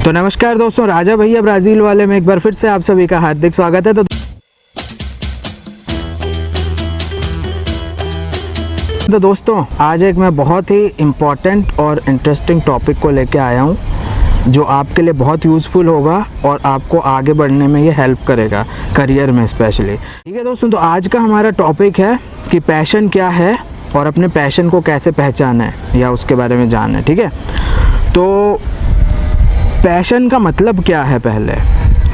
तो नमस्कार दोस्तों, राजा भैया ब्राज़ील वाले में एक बार फिर से आप सभी का हार्दिक स्वागत है। तो दोस्तों, आज एक मैं बहुत ही इम्पॉर्टेंट और इंटरेस्टिंग टॉपिक को लेके आया हूँ जो आपके लिए बहुत यूज़फुल होगा और आपको आगे बढ़ने में ये हेल्प करेगा, करियर में स्पेशली। ठीक है दोस्तों, तो आज का हमारा टॉपिक है कि पैशन क्या है और अपने पैशन को कैसे पहचाना है या उसके बारे में जानना है। ठीक है, तो पैशन का मतलब क्या है पहले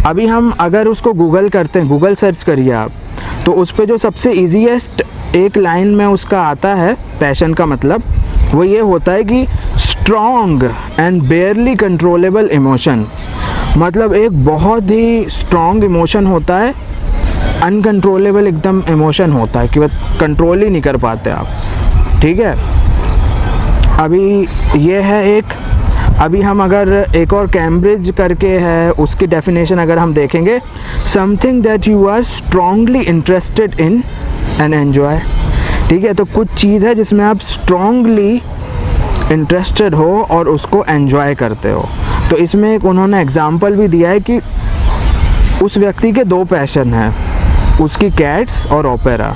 अभी हम अगर उसको गूगल करते हैं, गूगल सर्च करिए आप, तो उस पर जो सबसे ईजीएस्ट एक लाइन में उसका आता है पैशन का मतलब, वो ये होता है कि स्ट्रॉन्ग एंड बेयरली कंट्रोलेबल इमोशन। मतलब एक बहुत ही स्ट्रॉन्ग इमोशन होता है, अनकंट्रोलेबल एकदम इमोशन होता है कि बस कंट्रोल ही नहीं कर पाते आप। ठीक है, अभी ये है एक, अभी हम अगर एक और कैम्ब्रिज करके है उसकी डेफिनेशन अगर हम देखेंगे, something that you are strongly interested in and enjoy. ठीक है, तो कुछ चीज़ है जिसमें आप स्ट्रांगली इंटरेस्टेड हो और उसको एन्जॉय करते हो। तो इसमें एक उन्होंने एग्जाम्पल भी दिया है कि उस व्यक्ति के दो पैशन हैं, उसकी कैट्स और ओपेरा।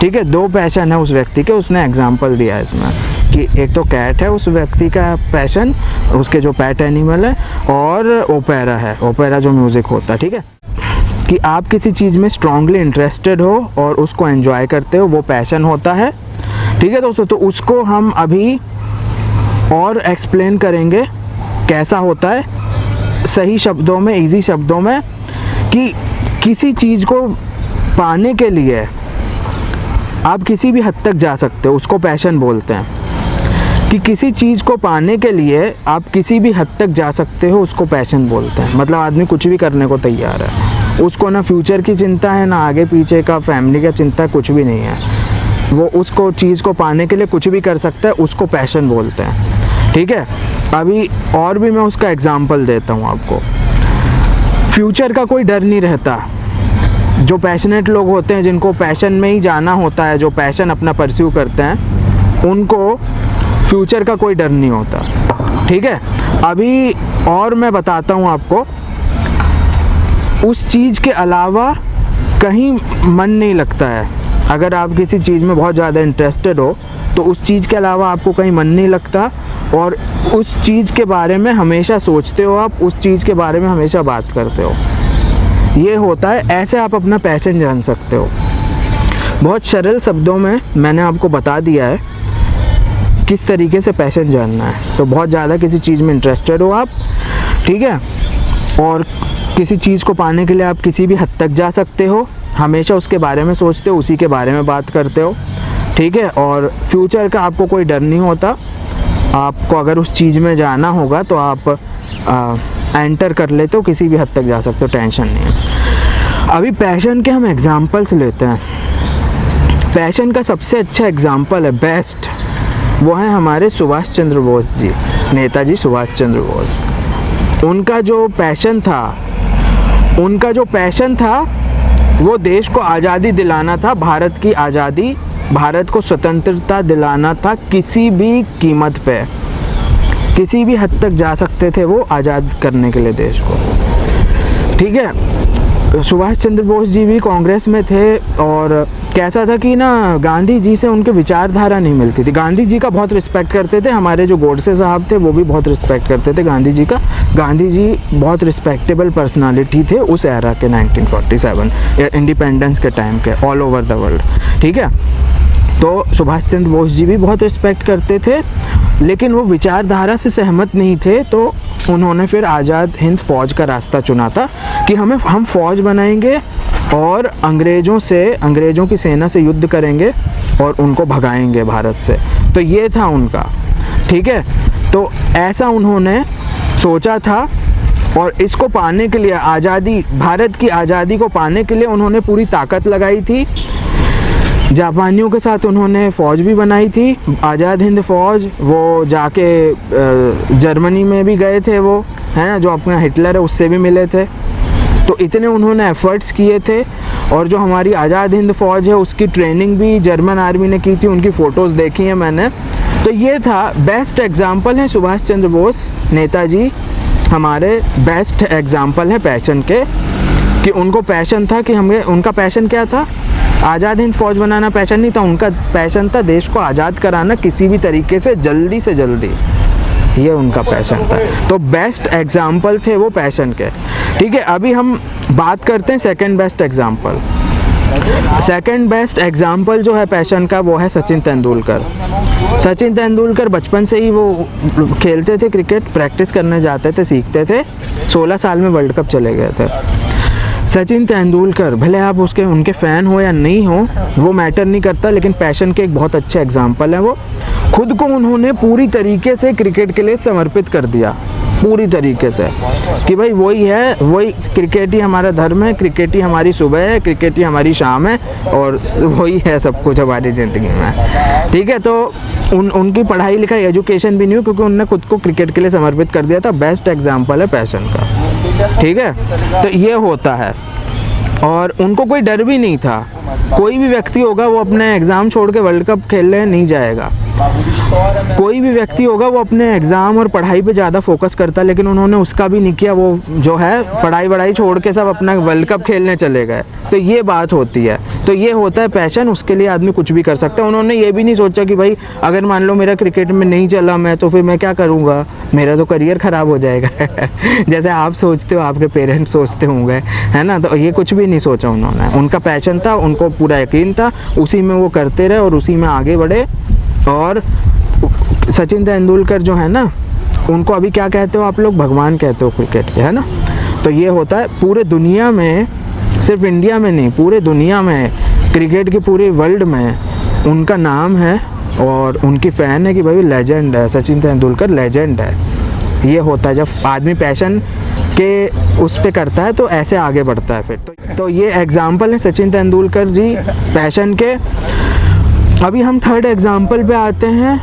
ठीक है, दो पैशन है उस व्यक्ति के, उसने एग्जाम्पल दिया है इसमें कि एक तो कैट है उस व्यक्ति का पैशन, उसके जो पेट एनिमल है, और ओपेरा है, ओपेरा जो म्यूज़िक होता है। ठीक है, कि आप किसी चीज़ में स्ट्रांगली इंटरेस्टेड हो और उसको एंजॉय करते हो, वो पैशन होता है। ठीक है दोस्तों, तो उसको हम अभी और एक्सप्लेन करेंगे कैसा होता है सही शब्दों में, इजी शब्दों में, कि किसी चीज़ को पाने के लिए आप किसी भी हद तक जा सकते हो, उसको पैशन बोलते हैं। कि किसी चीज़ को पाने के लिए आप किसी भी हद तक जा सकते हो, उसको पैशन बोलते हैं। मतलब आदमी कुछ भी करने को तैयार है, उसको ना फ्यूचर की चिंता है, ना आगे पीछे का फैमिली का चिंता, कुछ भी नहीं है, वो उसको चीज़ को पाने के लिए कुछ भी कर सकता है, उसको पैशन बोलते हैं। ठीक है, अभी और भी मैं उसका एग्जाम्पल देता हूँ आपको। फ्यूचर का कोई डर नहीं रहता। जो पैशनेट लोग होते हैं, जिनको पैशन में ही जाना होता है, जो पैशन अपना परस्यू करते हैं, उनको फ्यूचर का कोई डर नहीं होता। ठीक है, अभी और मैं बताता हूँ आपको, उस चीज़ के अलावा कहीं मन नहीं लगता है। अगर आप किसी चीज़ में बहुत ज़्यादा इंटरेस्टेड हो तो उस चीज़ के अलावा आपको कहीं मन नहीं लगता और उस चीज़ के बारे में हमेशा सोचते हो, आप उस चीज़ के बारे में हमेशा बात करते हो। ये होता है, ऐसे आप अपना पैशन जान सकते हो। बहुत सरल शब्दों में मैंने आपको बता दिया है किस तरीके से पैशन जानना है। तो बहुत ज़्यादा किसी चीज़ में इंटरेस्टेड हो आप, ठीक है, और किसी चीज़ को पाने के लिए आप किसी भी हद तक जा सकते हो, हमेशा उसके बारे में सोचते हो, उसी के बारे में बात करते हो। ठीक है, और फ्यूचर का आपको कोई डर नहीं होता। आपको अगर उस चीज़ में जाना होगा तो आप एंटर कर लेते हो, किसी भी हद तक जा सकते हो, टेंशन नहीं है। अभी पैशन के हम एग्जाम्पल्स लेते हैं। पैशन का सबसे अच्छा एग्जाम्पल है, बेस्ट, वो है हमारे सुभाष चंद्र बोस जी, नेताजी सुभाष चंद्र बोस। उनका जो पैशन था वो देश को आज़ादी दिलाना था, भारत की आज़ादी, भारत को स्वतंत्रता दिलाना था, किसी भी कीमत पे, किसी भी हद तक जा सकते थे वो आज़ाद करने के लिए देश को। ठीक है, सुभाष चंद्र बोस जी भी कांग्रेस में थे और कैसा था कि ना गांधी जी से उनके विचारधारा नहीं मिलती थी। गांधी जी का बहुत रिस्पेक्ट करते थे, हमारे जो गोडसे साहब थे वो भी बहुत रिस्पेक्ट करते थे गांधी जी का। गांधी जी बहुत रिस्पेक्टेबल पर्सनालिटी थे उस एरा के, 1947 इंडिपेंडेंस के टाइम के, ऑल ओवर द वर्ल्ड। ठीक है, तो सुभाष चंद्र बोस जी भी बहुत रिस्पेक्ट करते थे, लेकिन वो विचारधारा से सहमत नहीं थे, तो उन्होंने फिर आज़ाद हिंद फ़ौज का रास्ता चुना था कि हम फ़ौज बनाएंगे और अंग्रेज़ों की सेना से युद्ध करेंगे और उनको भगाएंगे भारत से। तो ये था उनका। ठीक है, तो ऐसा उन्होंने सोचा था और इसको पाने के लिए, आज़ादी, भारत की आज़ादी को पाने के लिए उन्होंने पूरी ताकत लगाई थी। जापानियों के साथ उन्होंने फ़ौज भी बनाई थी, आज़ाद हिंद फ़ौज। वो जाके जर्मनी में भी गए थे, वो हैं जो अपना हिटलर है उससे भी मिले थे। तो इतने उन्होंने एफ़र्ट्स किए थे, और जो हमारी आज़ाद हिंद फ़ौज है उसकी ट्रेनिंग भी जर्मन आर्मी ने की थी, उनकी फ़ोटोज़ देखी हैं मैंने। तो ये था, बेस्ट एग्जाम्पल है सुभाष चंद्र बोस, नेताजी, हमारे बेस्ट एग्जाम्पल है पैशन के, कि उनको पैशन था कि हमें, उनका पैशन क्या था, आज़ाद हिंद फौज बनाना पैशन नहीं था, उनका पैशन था देश को आज़ाद कराना किसी भी तरीके से जल्दी, ये उनका पैशन था। तो बेस्ट एग्जाम्पल थे वो पैशन के। ठीक है, अभी हम बात करते हैं second best example. Second best example जो है पैशन का वो है सचिन तेंदुलकर। सचिन तेंदुलकर बचपन से ही वो खेलते थे क्रिकेट, प्रैक्टिस करने जाते थे, सीखते थे, 16 साल में वर्ल्ड कप चले गए थे। सचिन तेंदुलकर, भले आप उनके फ़ैन हो या नहीं हो वो मैटर नहीं करता, लेकिन पैशन के एक बहुत अच्छे एग्जाम्पल हैं वो। खुद को उन्होंने पूरी तरीके से क्रिकेट के लिए समर्पित कर दिया, पूरी तरीके से, कि भाई वही है, वही क्रिकेट ही हमारा धर्म है, क्रिकेट ही हमारी सुबह है, क्रिकेट ही हमारी शाम है, और वही है सब कुछ हमारी ज़िंदगी में। ठीक है, तो उनकी पढ़ाई लिखाई एजुकेशन भी नहीं हुई, क्योंकि उन्होंने खुद को क्रिकेट के लिए समर्पित कर दिया था। बेस्ट एग्जाम्पल है पैशन का। ठीक है, तो ये होता है, और उनको कोई डर भी नहीं था। कोई भी व्यक्ति होगा वो अपने एग्ज़ाम छोड़ के वर्ल्ड कप खेलने नहीं जाएगा, कोई भी व्यक्ति होगा वो अपने एग्ज़ाम और पढ़ाई पे ज़्यादा फोकस करता, लेकिन उन्होंने उसका भी नहीं किया, वो जो है पढ़ाई छोड़ के सब अपना वर्ल्ड कप खेलने चले गए। तो ये बात होती है, तो ये होता है पैशन, उसके लिए आदमी कुछ भी कर सकता है। उन्होंने ये भी नहीं सोचा कि भाई अगर मान लो मेरा क्रिकेट में नहीं चला मैं, तो फिर मैं क्या करूँगा, मेरा तो करियर ख़राब हो जाएगा जैसे आप सोचते हो, आपके पेरेंट्स सोचते होंगे, है ना। तो ये कुछ भी नहीं सोचा उन्होंने, उनका पैशन था, उनको पूरा यकीन था, उसी में वो करते रहे और उसी में आगे बढ़े। और सचिन तेंदुलकर जो है ना, उनको अभी क्या कहते हो आप लोग, भगवान कहते हो क्रिकेट के, है ना। तो ये होता है पूरे दुनिया में, सिर्फ इंडिया में नहीं, पूरे दुनिया में, क्रिकेट की पूरी वर्ल्ड में उनका नाम है, और उनकी फ़ैन है कि भाई लेजेंड है, सचिन तेंदुलकर लेजेंड है। ये होता है जब आदमी पैशन के उस पे करता है तो ऐसे आगे बढ़ता है फिर। तो ये एग्ज़ाम्पल है सचिन तेंदुलकर जी पैशन के। अभी हम थर्ड एग्ज़ाम्पल पे आते हैं,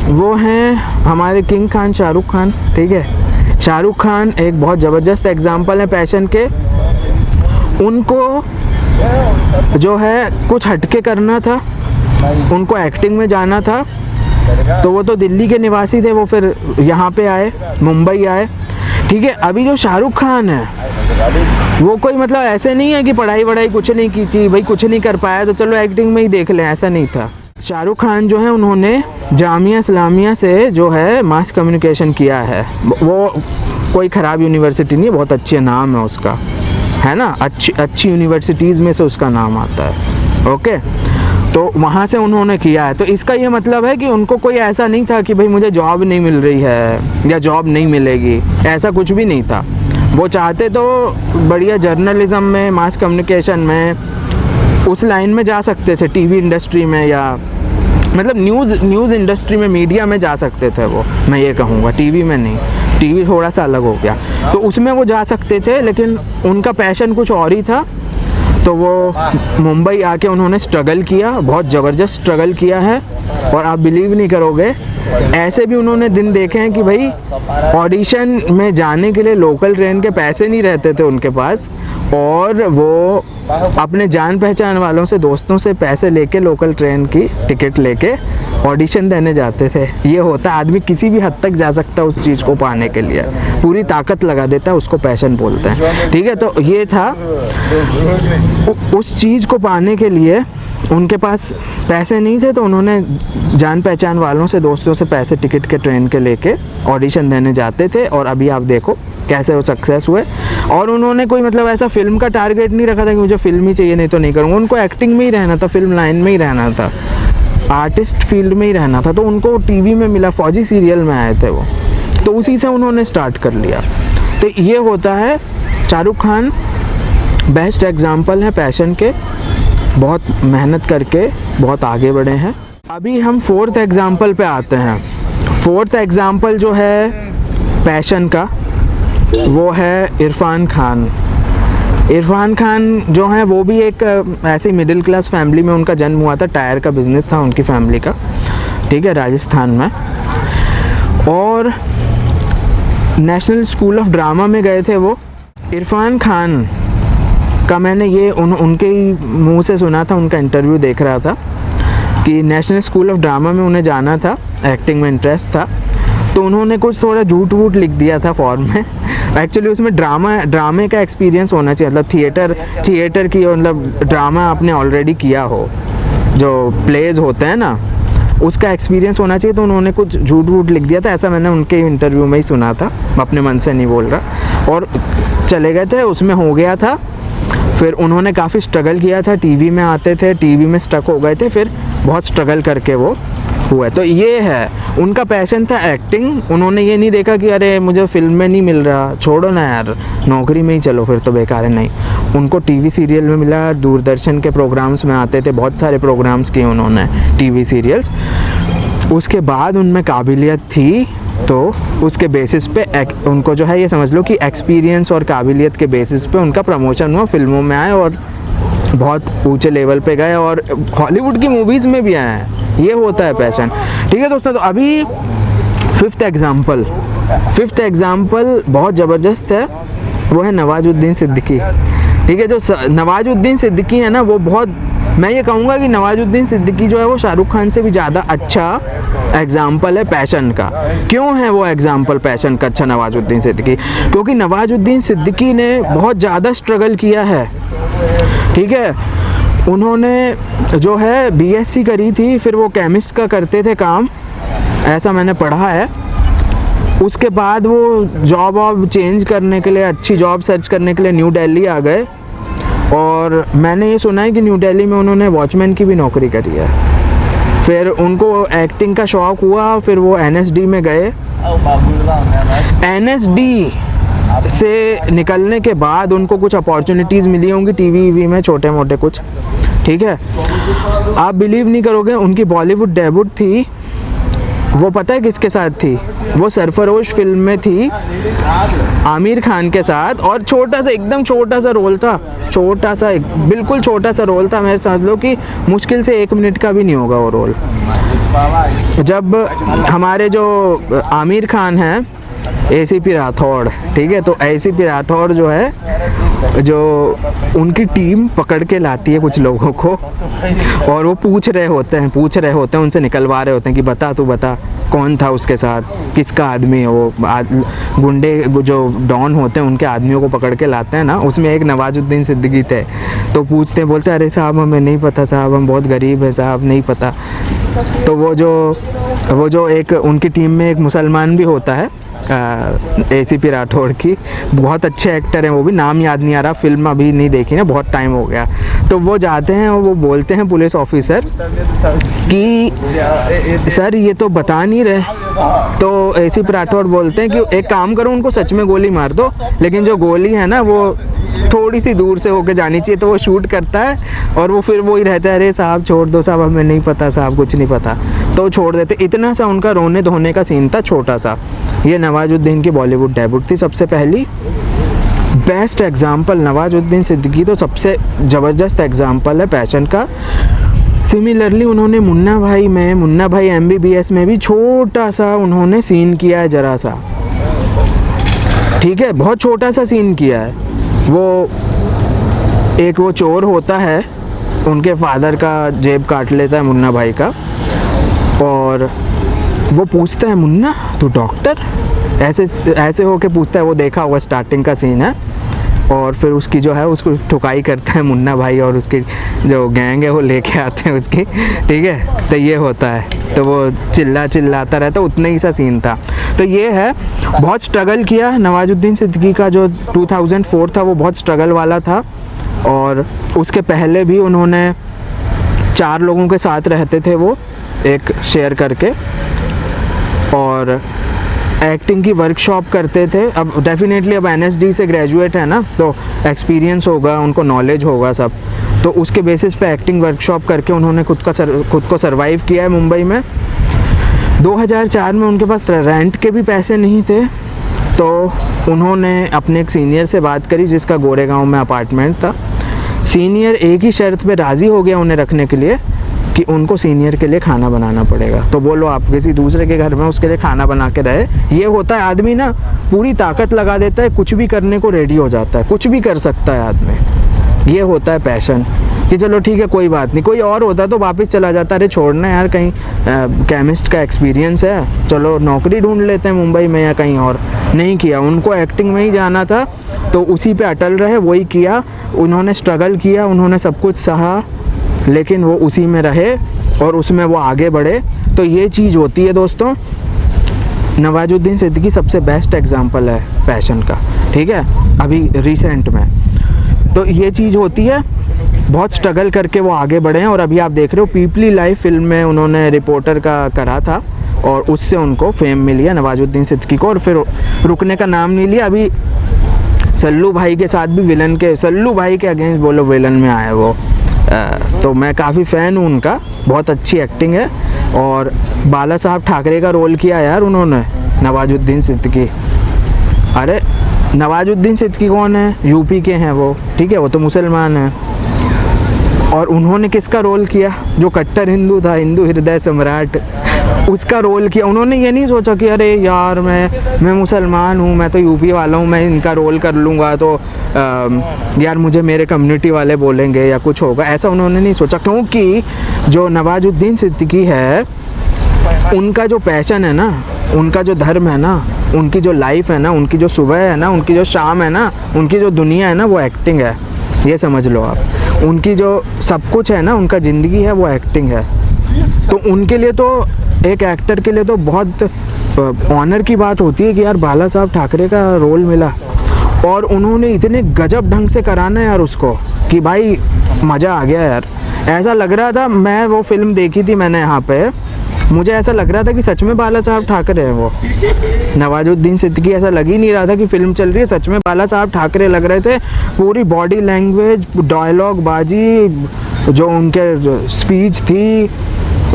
वो हैं हमारे किंग खान शाहरुख खान। ठीक है, शाहरुख खान एक बहुत ज़बरदस्त एग्ज़ाम्पल है पैशन के। उनको जो है कुछ हटके करना था, उनको एक्टिंग में जाना था, तो वो तो दिल्ली के निवासी थे, वो फिर यहाँ पे आए, मुंबई आए। ठीक है, अभी जो शाहरुख खान है वो कोई मतलब ऐसे नहीं है कि पढ़ाई वढ़ाई कुछ नहीं की थी, भाई कुछ नहीं कर पाया तो चलो एक्टिंग में ही देख लें, ऐसा नहीं था। शाहरुख खान जो है उन्होंने जामिया इस्लामिया से जो है मास कम्युनिकेशन किया है। वो कोई ख़राब यूनिवर्सिटी नहीं है, बहुत अच्छे नाम है उसका, है ना, अच्छी यूनिवर्सिटीज़ में से उसका नाम आता है। ओके, तो वहाँ से उन्होंने किया है। तो इसका ये मतलब है कि उनको कोई ऐसा नहीं था कि भाई मुझे जॉब नहीं मिल रही है या जॉब नहीं मिलेगी, ऐसा कुछ भी नहीं था। वो चाहते तो बढ़िया जर्नलिज़म में, मास कम्युनिकेशन में, उस लाइन में जा सकते थे, टीवी इंडस्ट्री में, या मतलब न्यूज़ इंडस्ट्री में, मीडिया में जा सकते थे वो, मैं ये कहूँगा, टीवी में नहीं, टीवी थोड़ा सा अलग हो गया, तो उसमें वो जा सकते थे, लेकिन उनका पैशन कुछ और ही था। तो वो मुंबई आके उन्होंने स्ट्रगल किया, बहुत ज़बरदस्त स्ट्रगल किया है, और आप बिलीव नहीं करोगे, ऐसे भी उन्होंने दिन देखे हैं कि भाई ऑडिशन में जाने के लिए लोकल ट्रेन के पैसे नहीं रहते थे उनके पास, और वो अपने जान पहचान वालों से, दोस्तों से पैसे लेके लोकल ट्रेन की टिकट लेके ऑडिशन देने जाते थे। ये होता है, आदमी किसी भी हद तक जा सकता है उस चीज़ को पाने के लिए, पूरी ताकत लगा देता है, उसको पैशन बोलते हैं। ठीक है, तो ये था, उस चीज़ को पाने के लिए उनके पास पैसे नहीं थे, तो उन्होंने जान पहचान वालों से, दोस्तों से पैसे टिकट के ट्रेन के लेके ऑडिशन देने जाते थे, और अभी आप देखो कैसे वो सक्सेस हुए। और उन्होंने कोई मतलब ऐसा फिल्म का टारगेट नहीं रखा था कि मुझे फिल्म ही चाहिए नहीं तो नहीं करूँगा, उनको एक्टिंग में ही रहना था, फिल्म लाइन में ही रहना था, आर्टिस्ट फील्ड में ही रहना था। तो उनको टीवी में मिला, फौजी सीरियल में आए थे वो, तो उसी से उन्होंने स्टार्ट कर लिया। तो ये होता है, शाहरुख खान बेस्ट एग्जाम्पल है पैशन के, बहुत मेहनत करके बहुत आगे बढ़े हैं। अभी हम फोर्थ एग्जाम्पल पे आते हैं। फोर्थ एग्जाम्पल जो है पैशन का, वो है इरफान खान। इरफान खान जो है वो भी एक ऐसी मिडिल क्लास फैमिली में उनका जन्म हुआ था, टायर का बिज़नेस था उनकी फैमिली का, ठीक है, राजस्थान में। और नेशनल स्कूल ऑफ ड्रामा में गए थे वो। इरफान खान का मैंने ये उनके ही मुंह से सुना था, उनका इंटरव्यू देख रहा था कि नेशनल स्कूल ऑफ ड्रामा में उन्हें जाना था, एक्टिंग में इंटरेस्ट था, तो उन्होंने कुछ थोड़ा झूठ वूठ लिख दिया था फॉर्म में, एक्चुअली उसमें ड्रामे का एक्सपीरियंस होना चाहिए, मतलब थिएटर की, मतलब ड्रामा आपने ऑलरेडी किया हो, जो प्लेज होते हैं ना, उसका एक्सपीरियंस होना चाहिए। तो उन्होंने कुछ झूठ वूठ लिख दिया था, ऐसा मैंने उनके इंटरव्यू में ही सुना था, अपने मन से नहीं बोल रहा। और चले गए थे, उसमें हो गया था। फिर उन्होंने काफ़ी स्ट्रगल किया था, टीवी में आते थे, टीवी में स्टक हो गए थे, फिर बहुत स्ट्रगल करके वो हुआ। तो ये है, उनका पैशन था एक्टिंग। उन्होंने ये नहीं देखा कि अरे मुझे फिल्म में नहीं मिल रहा, छोड़ो ना यार, नौकरी में ही चलो फिर तो बेकार है। नहीं, उनको टीवी सीरियल में मिला, दूरदर्शन के प्रोग्राम्स में आते थे, बहुत सारे प्रोग्राम्स किए उन्होंने, टीवी सीरियल्स। उसके बाद उनमें काबिलियत थी, तो उसके बेसिस पे उनको जो है, ये समझ लो कि एक्सपीरियंस और काबिलियत के बेसिस पे उनका प्रमोशन हुआ, फिल्मों में आए और बहुत ऊंचे लेवल पे गए, और हॉलीवुड की मूवीज़ में भी आए हैं। ये होता है पैशन। ठीक है दोस्तों, तो अभी फिफ्थ एग्जाम्पल बहुत ज़बरदस्त है, वो है नवाजुद्दीन सिद्दीकी। ठीक है, जो नवाजुद्दीन सिद्दीकी है ना, वो बहुत, मैं ये कहूँगा कि नवाजुद्दीन सिद्दीकी जो है वो शाहरुख खान से भी ज़्यादा अच्छा एग्जाम्पल है पैशन का। क्यों है वो एग्जाम्पल पैशन का अच्छा नवाजुद्दीन सिद्दीकी? क्योंकि नवाजुद्दीन सिद्दीकी ने बहुत ज़्यादा स्ट्रगल किया है। ठीक है, उन्होंने जो है बीएससी करी थी, फिर वो केमिस्ट का करते थे काम, ऐसा मैंने पढ़ा है। उसके बाद वो जॉब वॉब चेंज करने के लिए, अच्छी जॉब सर्च करने के लिए न्यू दिल्ली आ गए, और मैंने ये सुना है कि न्यू दिल्ली में उन्होंने वॉचमैन की भी नौकरी करी है। फिर उनको एक्टिंग का शौक़ हुआ, फिर वो एनएसडी में गए। एनएसडी से निकलने के बाद उनको कुछ अपॉर्चुनिटीज़ मिली होंगी टीवी में, छोटे मोटे कुछ। ठीक है, आप बिलीव नहीं करोगे, उनकी बॉलीवुड डेब्यूट थी, वो पता है किसके साथ थी? वो सरफरोश फिल्म में थी, आमिर खान के साथ, और छोटा सा, एकदम छोटा सा रोल था, छोटा सा, बिल्कुल छोटा सा रोल था। मैं समझ लो कि मुश्किल से 1 मिनट का भी नहीं होगा वो रोल। जब हमारे जो आमिर खान हैं, एसीपी राठौड़, ठीक है, तो एसीपी राठौड़ जो है, जो उनकी टीम पकड़ के लाती है कुछ लोगों को, और वो पूछ रहे होते हैं, उनसे निकलवा रहे होते हैं कि बता, तू बता कौन था उसके साथ, किसका आदमी है वो। गुंडे जो डॉन होते हैं, उनके आदमियों को पकड़ के लाते हैं ना, उसमें एक नवाजुद्दीन सिद्दीकी थे। तो पूछते हैं, बोलते अरे साहब हमें नहीं पता साहब, हम बहुत गरीब है साहब, नहीं पता। तो वो जो एक उनकी टीम में एक मुसलमान भी होता है, एसीपी राठौड़ की, बहुत अच्छे एक्टर हैं वो भी, नाम याद नहीं आ रहा, फिल्म अभी नहीं देखी ना, बहुत टाइम हो गया। तो वो जाते हैं और वो बोलते हैं पुलिस ऑफिसर कि सर ये तो बता नहीं रहे। तो एसीपी राठौड़ बोलते हैं कि एक काम करो, उनको सच में गोली मार दो, लेकिन जो गोली है ना वो थोड़ी सी दूर से होके जानी चाहिए। तो वो शूट करता है, और वो फिर वही रहता है, अरे साहब छोड़ दो साहब, हमें नहीं पता साहब, कुछ नहीं पता। तो छोड़ देते। इतना सा उनका रोने धोने का सीन था, छोटा सा। ये नवाजुद्दीन की बॉलीवुड डेब्यूट थी, सबसे पहली। बेस्ट एग्जाम्पल नवाजुद्दीन सिद्दीकी तो सबसे ज़बरदस्त एग्जाम्पल है पैशन का। सिमिलरली उन्होंने मुन्ना भाई MBBS में भी छोटा सा उन्होंने सीन किया है, ज़रा सा, ठीक है, बहुत छोटा सा सीन किया है। वो चोर होता है, उनके फादर का जेब काट लेता है मुन्ना भाई का, और वो पूछता है, मुन्ना तू डॉक्टर, ऐसे होके पूछता है। वो देखा हुआ स्टार्टिंग का सीन है। और फिर उसकी जो है उसको ठुकाई करता है मुन्ना भाई, और उसकी जो गैंग है वो लेके आते हैं उसकी, ठीक है। तो ये होता है, तो वो चिल्लाता रहता, उतना ही सा सीन था। तो ये है, बहुत स्ट्रगल किया नवाजुद्दीन सिद्दीकी का जो 2004 था वो बहुत स्ट्रगल वाला था। और उसके पहले भी उन्होंने 4 लोगों के साथ रहते थे, वो एक शेयर करके, और एक्टिंग की वर्कशॉप करते थे। अब डेफिनेटली अब NSD से ग्रेजुएट है ना, तो एक्सपीरियंस होगा, उनको नॉलेज होगा सब, तो उसके बेसिस पे एक्टिंग वर्कशॉप करके उन्होंने खुद को सरवाइव किया है मुंबई में। 2004 में उनके पास रेंट के भी पैसे नहीं थे, तो उन्होंने अपने एक सीनियर से बात करी जिसका गोरेगांव में अपार्टमेंट था। सीनियर एक ही शर्त पे राज़ी हो गया उन्हें रखने के लिए कि उनको सीनियर के लिए खाना बनाना पड़ेगा। तो बोलो आप किसी दूसरे के घर में उसके लिए खाना बना के रहे। ये होता है, आदमी ना पूरी ताकत लगा देता है, कुछ भी करने को रेडी हो जाता है, कुछ भी कर सकता है आदमी। ये होता है पैशन। कि चलो ठीक है कोई बात नहीं, कोई और होता तो वापस चला जाता, अरे छोड़ना यार, कहीं केमिस्ट का एक्सपीरियंस है, चलो नौकरी ढूंढ लेते हैं मुंबई में या कहीं और। नहीं किया, उनको एक्टिंग में ही जाना था, तो उसी पे अटल रहे, वही किया। उन्होंने स्ट्रगल किया, उन्होंने सब कुछ सहा, लेकिन वो उसी में रहे और उसमें वो आगे बढ़े। तो ये चीज़ होती है दोस्तों। नवाजुद्दीन सिद्दीकी सबसे बेस्ट एग्जांपल है पैशन का, ठीक है, अभी रिसेंट में। तो ये चीज़ होती है, बहुत स्ट्रगल करके वो आगे बढ़े हैं। और अभी आप देख रहे हो पीपली लाइव फिल्म में उन्होंने रिपोर्टर का करा था और उससे उनको फेम मिली है नवाजुद्दीन सिद्दीकी को, और फिर रुकने का नाम नहीं लिया। अभी सल्लू भाई के साथ भी विलन के, सल्लू भाई के अगेंस्ट बोलो विलन में आए वो। तो मैं काफ़ी फ़ैन हूँ उनका, बहुत अच्छी एक्टिंग है। और बाला साहब ठाकरे का रोल किया यार उन्होंने, नवाजुद्दीन सिद्दीकी। अरे नवाजुद्दीन सिद्दीकी कौन है? यूपी के हैं वो, ठीक है, वो तो मुसलमान हैं। और उन्होंने किसका रोल किया? जो कट्टर हिंदू था, हिंदू हृदय सम्राट, उसका रोल किया। उन्होंने ये नहीं सोचा कि अरे यार मैं मुसलमान हूँ, मैं तो यूपी वाला हूँ, मैं इनका रोल कर लूँगा तो यार मुझे मेरे कम्युनिटी वाले बोलेंगे या कुछ होगा, ऐसा उन्होंने नहीं सोचा। क्योंकि जो नवाजुद्दीन सिद्दीकी है, उनका जो पैशन है ना, उनका जो धर्म है ना, उनकी जो लाइफ है ना, उनकी जो सुबह है ना, उनकी जो शाम है ना, उनकी जो दुनिया है ना, वो एक्टिंग है। ये समझ लो आप, उनकी जो सब कुछ है ना, उनका ज़िंदगी है, वो एक्टिंग है। तो उनके लिए तो, एक एक्टर के लिए तो बहुत ऑनर की बात होती है कि यार बाला साहब ठाकरे का रोल मिला और उन्होंने इतने गजब ढंग से कराना है यार उसको कि भाई मज़ा आ गया यार। ऐसा लग रहा था, मैं वो फिल्म देखी थी मैंने यहाँ पे, मुझे ऐसा लग रहा था कि सच में बाला साहब ठाकरे हैं वो। नवाजुद्दीन सिद्दीकी ऐसा लग ही नहीं रहा था कि फ़िल्म चल रही है, सच में बाला साहब ठाकरे लग रहे थे। पूरी बॉडी लैंग्वेज, डायलॉग बाजी, जो उनके स्पीच थी,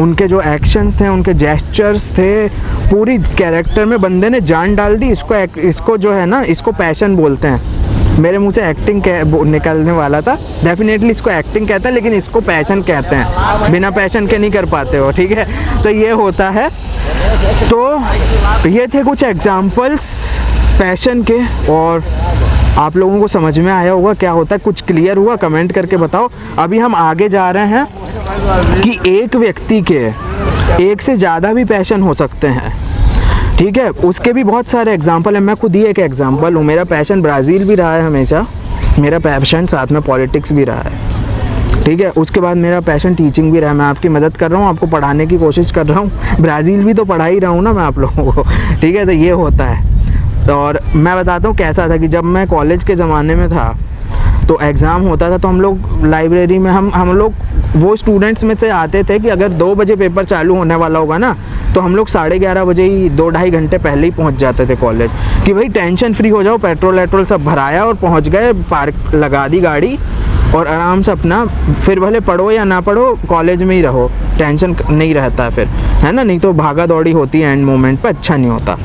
उनके जो एक्शंस थे, उनके जेस्चर्स थे, पूरी कैरेक्टर में बंदे ने जान डाल दी। इसको जो है ना, इसको पैशन बोलते हैं। मेरे मुंह से एक्टिंग निकलने वाला था, डेफिनेटली इसको एक्टिंग कहते हैं, लेकिन इसको पैशन कहते हैं। बिना पैशन के नहीं कर पाते हो, ठीक है। तो ये होता है। तो ये थे कुछ एग्जाम्पल्स पैशन के, और आप लोगों को समझ में आया होगा क्या होता है, कुछ क्लियर हुआ? कमेंट करके बताओ। अभी हम आगे जा रहे हैं कि एक व्यक्ति के एक से ज़्यादा भी पैशन हो सकते हैं, ठीक है। उसके भी बहुत सारे एग्जाम्पल हैं, मैं खुद ही एक एग्जाम्पल हूँ। मेरा पैशन ब्राज़ील भी रहा है हमेशा, मेरा पैशन साथ में पॉलिटिक्स भी रहा है, ठीक है। उसके बाद मेरा पैशन टीचिंग भी रहा है। मैं आपकी मदद कर रहा हूँ, आपको पढ़ाने की कोशिश कर रहा हूँ। ब्राज़ील भी तो पढ़ा ही रहा हूँ ना मैं आप लोगों को, ठीक है। तो ये होता है। और मैं बताता हूँ कैसा था कि जब मैं कॉलेज के ज़माने में था तो एग्ज़ाम होता था, तो हम लोग लाइब्रेरी में, हम लोग वो स्टूडेंट्स में से आते थे कि अगर 2 बजे पेपर चालू होने वाला होगा ना, तो हम लोग 11:30 बजे ही 2-2.5 घंटे पहले ही पहुंच जाते थे कॉलेज, कि भाई टेंशन फ्री हो जाओ, पेट्रोल सब भराया और पहुंच गए, पार्क लगा दी गाड़ी और आराम से अपना, फिर भले पढ़ो या ना पढ़ो, कॉलेज में ही रहो, टेंशन नहीं रहता फिर, है ना। नहीं तो भागा दौड़ी होती है एंड मोमेंट पर, अच्छा नहीं होता।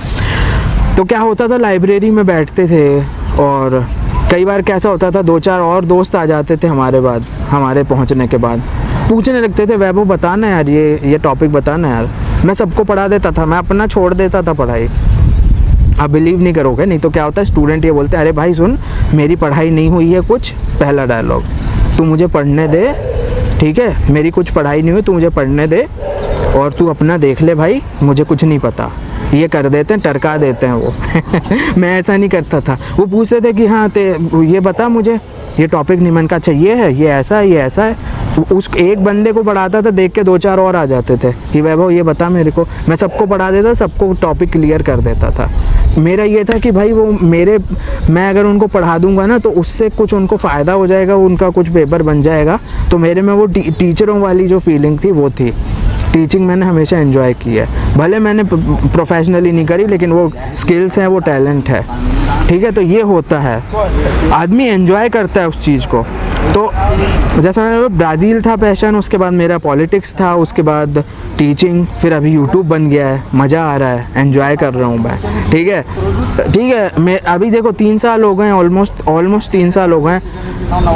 तो क्या होता था, लाइब्रेरी में बैठते थे और कई बार कैसा होता था, 2-4 और दोस्त आ जाते थे हमारे पहुंचने के बाद, पूछने लगते थे, वैभव बताना यार, ये टॉपिक बताना यार। मैं सबको पढ़ा देता था, मैं अपना छोड़ देता था पढ़ाई। आप बिलीव नहीं करोगे, नहीं तो क्या होता है, स्टूडेंट ये बोलते हैं, अरे भाई सुन, मेरी पढ़ाई नहीं हुई है कुछ, पहला डायलॉग, तू मुझे पढ़ने दे, ठीक है, मेरी कुछ पढ़ाई नहीं हुई, तू मुझे पढ़ने दे और तू अपना देख ले भाई, मुझे कुछ नहीं पता। ये कर देते हैं, टरका देते हैं वो। मैं ऐसा नहीं करता था। वो पूछते थे कि हाँ ये बता मुझे, ये टॉपिक नहीं, मन का अच्छा ये है, ये ऐसा है। उस एक बंदे को पढ़ाता था, देख के 2-4 और आ जाते थे कि वैभव ये बता मेरे को। मैं सबको पढ़ा देता, सबको टॉपिक क्लियर कर देता था। मेरा ये था कि भाई वो मैं अगर उनको पढ़ा दूंगा ना, तो उससे कुछ उनको फ़ायदा हो जाएगा, उनका कुछ पेपर बन जाएगा। तो मेरे में वो टीचरों वाली जो फीलिंग थी वो थी। टीचिंग मैंने हमेशा एंजॉय की है, भले मैंने प्रोफेशनली नहीं करी, लेकिन वो स्किल्स हैं, वो टैलेंट है, ठीक है। तो ये होता है, आदमी एंजॉय करता है उस चीज़ को। तो जैसा मेरा ब्राज़ील था पैशन, उसके बाद मेरा पॉलिटिक्स था, उसके बाद टीचिंग, फिर अभी यूट्यूब बन गया है, मज़ा आ रहा है, एंजॉय कर रहा हूँ मैं, ठीक है। मैं अभी देखो 3 साल हो गए, ऑलमोस्ट 3 साल हो गए।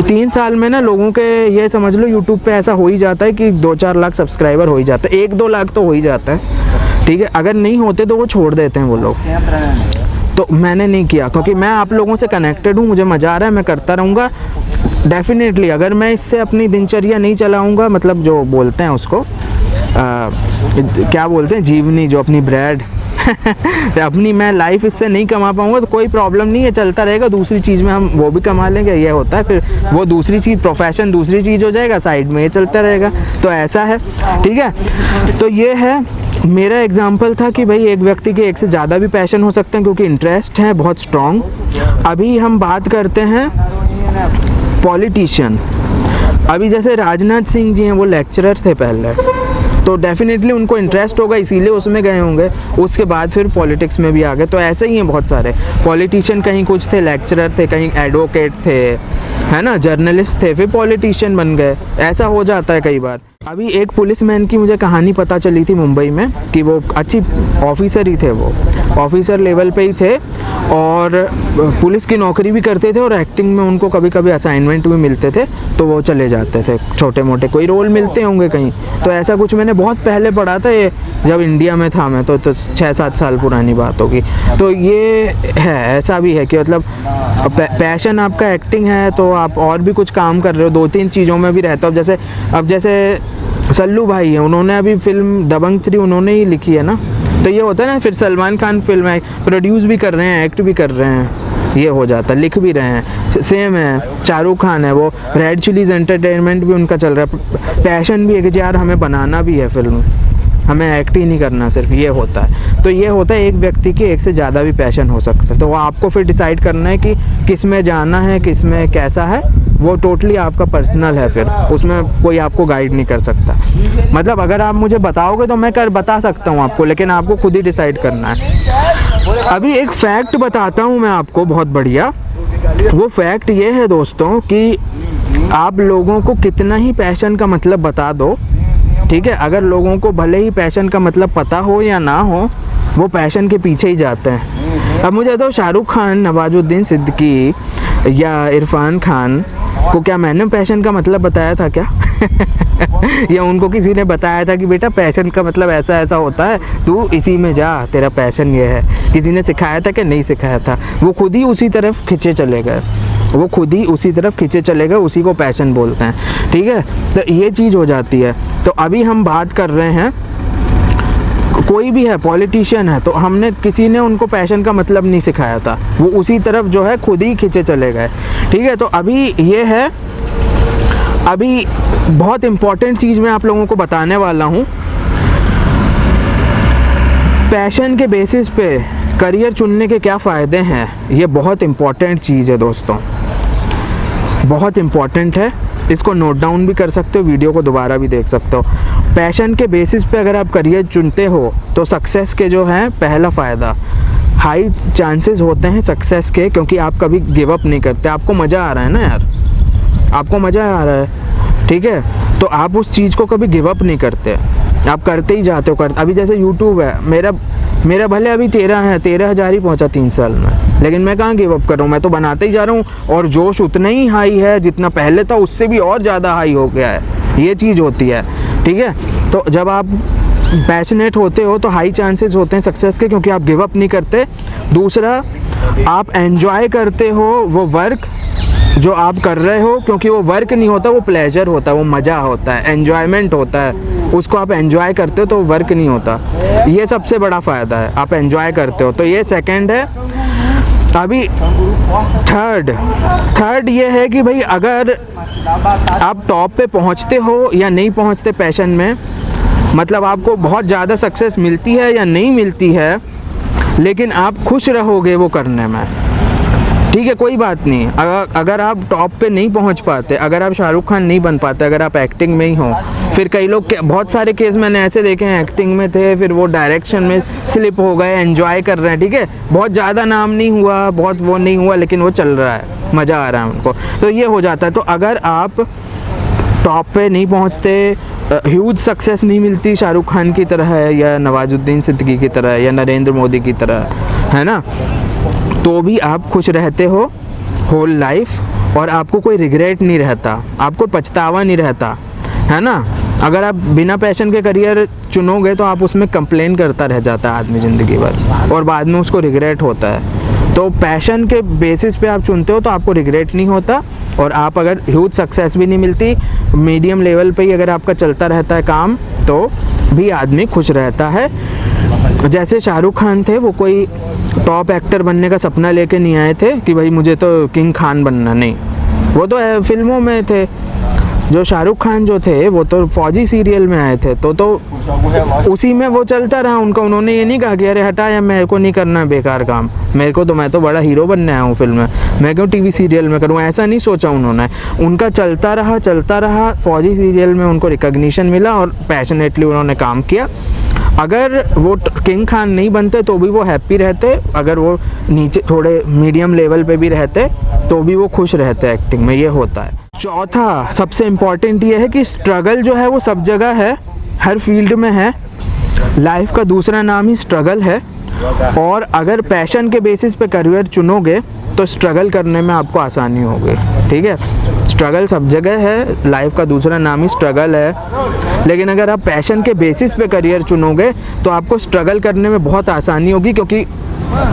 3 साल में ना लोगों के, ये समझ लो यूट्यूब पे ऐसा हो ही जाता है कि 2-4 लाख सब्सक्राइबर हो ही जाता है, 1-2 लाख तो हो ही जाता है, ठीक है। अगर नहीं होते तो वो छोड़ देते हैं वो लोग। तो मैंने नहीं किया, क्योंकि मैं आप लोगों से कनेक्टेड हूँ, मुझे मज़ा आ रहा है, मैं करता रहूँगा। डेफिनेटली अगर मैं इससे अपनी दिनचर्या नहीं चलाऊंगा, मतलब जो बोलते हैं उसको क्या बोलते हैं, जीवनी, जो अपनी ब्रेड अपनी मैं लाइफ इससे नहीं कमा पाऊंगा तो कोई प्रॉब्लम नहीं है, चलता रहेगा, दूसरी चीज़ में हम वो भी कमा लेंगे, ये होता है। फिर वो दूसरी चीज़, प्रोफेशन दूसरी चीज़ हो जाएगा, साइड में ये चलता रहेगा, तो ऐसा है, ठीक है। तो ये है मेरा एग्जाम्पल था कि भाई एक व्यक्ति के एक से ज़्यादा भी पैशन हो सकते हैं क्योंकि इंटरेस्ट है बहुत स्ट्रॉन्ग। अभी हम बात करते हैं पॉलिटिशियन। अभी जैसे राजनाथ सिंह जी हैं, वो लेक्चरर थे पहले, तो डेफिनेटली उनको इंटरेस्ट होगा इसीलिए उसमें गए होंगे, उसके बाद फिर पॉलिटिक्स में भी आ गए। तो ऐसे ही हैं बहुत सारे पॉलिटिशियन, कहीं कुछ थे लेक्चरर थे, कहीं एडवोकेट थे, है ना, जर्नलिस्ट थे, फिर पॉलिटिशियन बन गए, ऐसा हो जाता है कई बार। अभी एक पुलिसमैन की मुझे कहानी पता चली थी मुंबई में कि वो अच्छी ऑफिसर ही थे, वो ऑफिसर लेवल पे ही थे और पुलिस की नौकरी भी करते थे और एक्टिंग में उनको कभी कभी असाइनमेंट भी मिलते थे, तो वो चले जाते थे, छोटे मोटे कोई रोल मिलते होंगे कहीं। तो ऐसा कुछ मैंने बहुत पहले पढ़ा था, ये जब इंडिया में था मैं, तो 6-7 साल पुरानी बात होगी। तो ये है, ऐसा भी है कि मतलब पैशन आपका एक्टिंग है तो आप और भी कुछ काम कर रहे हो, 2-3 चीज़ों में भी रहता हो। अब जैसे सल्लू भाई हैं, उन्होंने अभी फिल्म दबंग 3 उन्होंने ही लिखी है ना, तो ये होता है ना, फिर सलमान खान फिल्म है, प्रोड्यूस भी कर रहे हैं, एक्ट भी कर रहे हैं, ये हो जाता है, लिख भी रहे हैं। सेम है शाहरुख खान है, वो रेड चिलीज एंटरटेनमेंट भी उनका चल रहा है, पैशन भी है कि यार हमें बनाना भी है फिल्म, हमें एक्ट ही नहीं करना सिर्फ, ये होता है। तो ये होता है एक व्यक्ति के एक से ज़्यादा भी पैशन हो सकता है, तो वो आपको फिर डिसाइड करना है कि किस में जाना है, किस में कैसा है, वो टोटली आपका पर्सनल है, फिर उसमें कोई आपको गाइड नहीं कर सकता। मतलब अगर आप मुझे बताओगे तो मैं बता सकता हूँ आपको, लेकिन आपको खुद ही डिसाइड करना है। अभी एक फैक्ट बताता हूँ मैं आपको बहुत बढ़िया, वो फैक्ट ये है दोस्तों कि आप लोगों को कितना ही पैशन का मतलब बता दो, ठीक है, अगर लोगों को भले ही पैशन का मतलब पता हो या ना हो, वो पैशन के पीछे ही जाते हैं। अब मुझे तो शाहरुख खान, नवाजुद्दीन सिद्दीकी या इरफान खान को क्या मैंने पैशन का मतलब बताया था क्या? या उनको किसी ने बताया था कि बेटा पैशन का मतलब ऐसा ऐसा होता है, तू इसी में जा, तेरा पैशन ये है? किसी ने सिखाया था कि नहीं सिखाया था? वो खुद ही उसी तरफ खिंचे चले गए, वो खुद ही उसी तरफ खींचे चले गए, उसी को पैशन बोलते हैं, ठीक है। तो ये चीज़ हो जाती है। तो अभी हम बात कर रहे हैं, कोई भी है पॉलिटिशियन है, तो हमने किसी ने उनको पैशन का मतलब नहीं सिखाया था, वो उसी तरफ जो है खुद ही खींचे चले गए, ठीक है। तो अभी ये है, अभी बहुत इम्पॉर्टेंट चीज़ मैं आप लोगों को बताने वाला हूँ। पैशन के बेसिस पे करियर चुनने के क्या फ़ायदे हैं, ये बहुत इम्पॉर्टेंट चीज़ है दोस्तों, बहुत इम्पॉर्टेंट है। इसको नोट डाउन भी कर सकते हो, वीडियो को दोबारा भी देख सकते हो। पैशन के बेसिस पे अगर आप करियर चुनते हो तो सक्सेस के जो हैं, पहला फ़ायदा, हाई चांसेस होते हैं सक्सेस के, क्योंकि आप कभी गिव अप नहीं करते। आपको मज़ा आ रहा है ना यार, आपको मज़ा आ रहा है, ठीक है, तो आप उस चीज़ को कभी गिव अप नहीं करते, आप करते ही जाते हो। अभी जैसे यूट्यूब है, मेरा भले अभी 13,000 ही पहुंचा 3 साल में, लेकिन मैं कहाँ गिव अप कर रहा हूँ, मैं तो बनाते ही जा रहा हूँ, और जोश उतना ही हाई है जितना पहले था, उससे भी और ज़्यादा हाई हो गया है। ये चीज़ होती है, ठीक है। तो जब आप पैशनेट होते हो तो हाई चांसेस होते हैं सक्सेस के, क्योंकि आप गिव अप नहीं करते। दूसरा, आप एंजॉय करते हो वो वर्क जो आप कर रहे हो, क्योंकि वो वर्क नहीं होता, वो प्लेजर होता है, वो मज़ा होता है, एन्जॉयमेंट होता है, उसको आप एंजॉय करते हो तो वर्क नहीं होता। ये सबसे बड़ा फ़ायदा है, आप एंजॉय करते हो, तो ये सेकंड है। अभी थर्ड ये है कि भाई अगर आप टॉप पे पहुंचते हो या नहीं पहुंचते पैशन में, मतलब आपको बहुत ज़्यादा सक्सेस मिलती है या नहीं मिलती है, लेकिन आप खुश रहोगे वो करने में, ठीक है, कोई बात नहीं। अगर आप टॉप पे नहीं पहुंच पाते, अगर आप शाहरुख खान नहीं बन पाते, अगर आप एक्टिंग में ही हो, फिर कई लोग, बहुत सारे केस मैंने ऐसे देखे हैं, एक्टिंग में थे, फिर वो डायरेक्शन में स्लिप हो गए, एंजॉय कर रहे हैं, ठीक है, बहुत ज़्यादा नाम नहीं हुआ, बहुत वो नहीं हुआ, लेकिन वो चल रहा है, मज़ा आ रहा है उनको, तो ये हो जाता है। तो अगर आप टॉप पे नहीं पहुंचते, ह्यूज सक्सेस नहीं मिलती शाहरुख खान की तरह है, या नवाजुद्दीन सिद्दीकी की तरह, या नरेंद्र मोदी की तरह, है ना, तो भी आप खुश रहते हो होल लाइफ, और आपको कोई रिग्रेट नहीं रहता, आपको पछतावा नहीं रहता, है ना। अगर आप बिना पैशन के करियर चुनोगे तो आप उसमें कंप्लेन करता रह जाता है आदमी ज़िंदगी भर, और बाद में उसको रिग्रेट होता है। तो पैशन के बेसिस पे आप चुनते हो तो आपको रिग्रेट नहीं होता, और आप अगर ह्यूज सक्सेस भी नहीं मिलती, मीडियम लेवल पे ही अगर आपका चलता रहता है काम, तो भी आदमी खुश रहता है। जैसे शाहरुख खान थे, वो कोई टॉप एक्टर बनने का सपना लेके नहीं आए थे कि भाई मुझे तो किंग खान बनना, नहीं, वो तो फिल्मों में थे। जो शाहरुख खान जो थे वो तो फौजी सीरियल में आए थे, तो उसी में वो चलता रहा उनका। उन्होंने ये नहीं कहा कि अरे हटा या मेरे को नहीं करना बेकार काम, मैं तो बड़ा हीरो बनने आया हूँ फिल्म में, मैं क्यों टीवी सीरियल में करूँ, ऐसा नहीं सोचा उन्होंने। उनका चलता रहा। फौजी सीरियल में उनको रिकॉग्निशन मिला और पैशनेटली उन्होंने काम किया। अगर वो किंग खान नहीं बनते तो भी वो हैप्पी रहते, अगर वो नीचे थोड़े मीडियम लेवल पे भी रहते तो भी वो खुश रहते एक्टिंग में, ये होता है। चौथा सबसे इम्पॉर्टेंट ये है कि स्ट्रगल जो है वो सब जगह है, हर फील्ड में है। लाइफ का दूसरा नाम ही स्ट्रगल है, और अगर पैशन के बेसिस पे करियर चुनोगे तो स्ट्रगल करने में आपको आसानी होगी, ठीक है। स्ट्रगल सब जगह है, लाइफ का दूसरा नाम ही स्ट्रगल है। लेकिन अगर आप पैशन के बेसिस पे करियर चुनोगे तो आपको स्ट्रगल करने में बहुत आसानी होगी, क्योंकि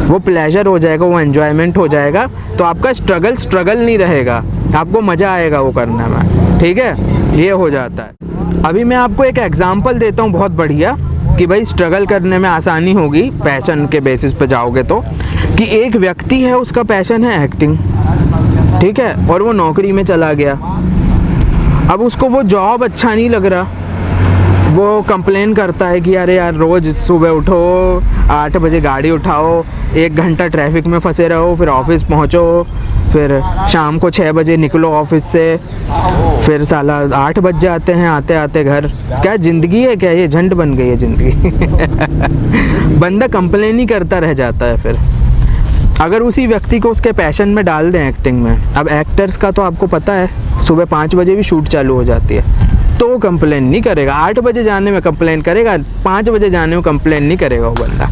वो प्लेजर हो जाएगा, वो एन्जॉयमेंट हो जाएगा, तो आपका स्ट्रगल नहीं रहेगा, आपको मज़ा आएगा वो करने में, ठीक है। ये हो जाता है। अभी मैं आपको एक एग्जांपल देता हूँ बहुत बढ़िया, कि भाई स्ट्रगल करने में आसानी होगी पैशन के बेसिस पे जाओगे तो। कि एक व्यक्ति है, उसका पैशन है एक्टिंग, ठीक है, और वो नौकरी में चला गया। अब उसको वो जॉब अच्छा नहीं लग रहा, वो कंप्लेन करता है कि अरे यार रोज़ सुबह उठो, 8 बजे गाड़ी उठाओ, 1 घंटा ट्रैफिक में फंसे रहो, फिर ऑफिस पहुंचो, फिर शाम को 6 बजे निकलो ऑफिस से, फिर साला 8 बज जाते हैं आते आते घर। क्या ज़िंदगी है क्या ये? झंड बन गई है ज़िंदगी। बंदा कंप्लेन ही करता रह जाता है। फिर अगर उसी व्यक्ति को उसके पैशन में डाल दें एक्टिंग में, अब एक्टर्स का तो आपको पता है सुबह 5 बजे भी शूट चालू हो जाती है, तो वो कंप्लेन नहीं करेगा। 8 बजे जाने में कंप्लेन करेगा, 5 बजे जाने में कंप्लेन नहीं करेगा वो बंदा।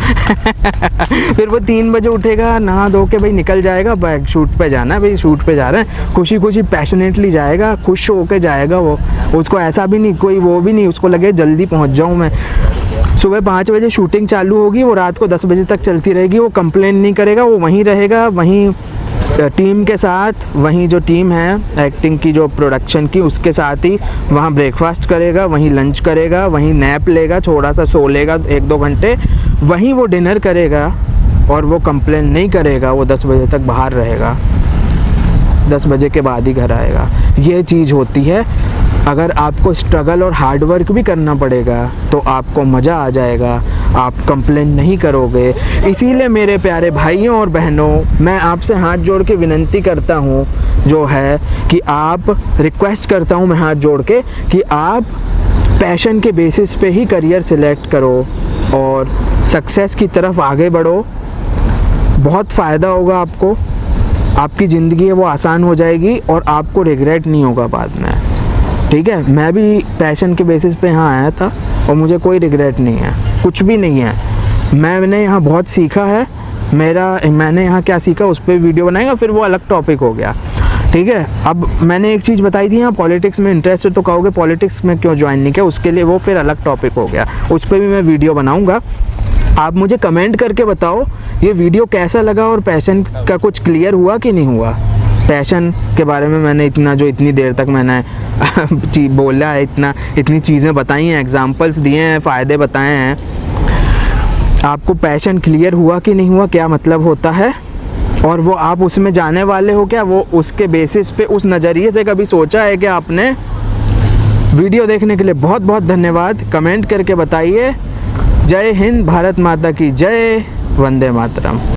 फिर वो 3 बजे उठेगा, नहा धो के भाई निकल जाएगा, बैग शूट पे जाना है भाई, शूट पे जा रहे हैं, खुशी खुशी पैशनेटली जाएगा, खुश होके जाएगा वो। उसको ऐसा भी नहीं, कोई वो भी नहीं, उसको लगे जल्दी पहुंच जाऊं मैं। सुबह 5 बजे शूटिंग चालू होगी, वो रात को 10 बजे तक चलती रहेगी, वो कंप्लेन नहीं करेगा, वो वहीं रहेगा, वहीं टीम के साथ, वहीं जो टीम है एक्टिंग की, जो प्रोडक्शन की, उसके साथ ही वहाँ ब्रेकफास्ट करेगा, वहीं लंच करेगा, वहीं नैप लेगा, थोड़ा सा सो लेगा 1-2 घंटे, वहीं वो डिनर करेगा, और वो कंप्लेन नहीं करेगा। वो 10 बजे तक बाहर रहेगा, 10 बजे के बाद ही घर आएगा। ये चीज़ होती है। अगर आपको स्ट्रगल और हार्ड वर्क भी करना पड़ेगा तो आपको मज़ा आ जाएगा, आप कंप्लेन नहीं करोगे। इसीलिए मेरे प्यारे भाइयों और बहनों, मैं आपसे हाथ जोड़ के विनती करता हूँ, जो है कि आप, रिक्वेस्ट करता हूँ मैं हाथ जोड़ के, कि आप पैशन के बेसिस पे ही करियर सिलेक्ट करो और सक्सेस की तरफ आगे बढ़ो। बहुत फ़ायदा होगा आपको, आपकी ज़िंदगी है वो आसान हो जाएगी और आपको रिग्रेट नहीं होगा बाद में, ठीक है। मैं भी पैशन के बेसिस पे यहाँ आया था और मुझे कोई रिग्रेट नहीं है, कुछ भी नहीं है। मैंने यहाँ बहुत सीखा है, मैंने यहाँ क्या सीखा उस पर वीडियो बनाएगा, फिर वो अलग टॉपिक हो गया, ठीक है। अब मैंने एक चीज़ बताई थी, यहाँ पॉलिटिक्स में इंटरेस्ट है तो कहोगे पॉलिटिक्स में क्यों ज्वाइन नहीं किया, उसके लिए वो फिर अलग टॉपिक हो गया, उस पर भी मैं वीडियो बनाऊँगा। आप मुझे कमेंट करके बताओ ये वीडियो कैसा लगा और पैशन का कुछ क्लियर हुआ कि नहीं हुआ। पैशन के बारे में मैंने इतनी देर तक मैंने बोला है, इतनी चीज़ें बताई हैं, एग्जांपल्स दिए हैं, फ़ायदे बताए हैं। आपको पैशन क्लियर हुआ कि नहीं हुआ, क्या मतलब होता है, और वो आप उसमें जाने वाले हो क्या, वो उसके बेसिस पे, उस नज़रिए से कभी सोचा है क्या आपने। वीडियो देखने के लिए बहुत बहुत धन्यवाद। कमेंट करके बताइए। जय हिंद, भारत माता की जय, वंदे मातरम।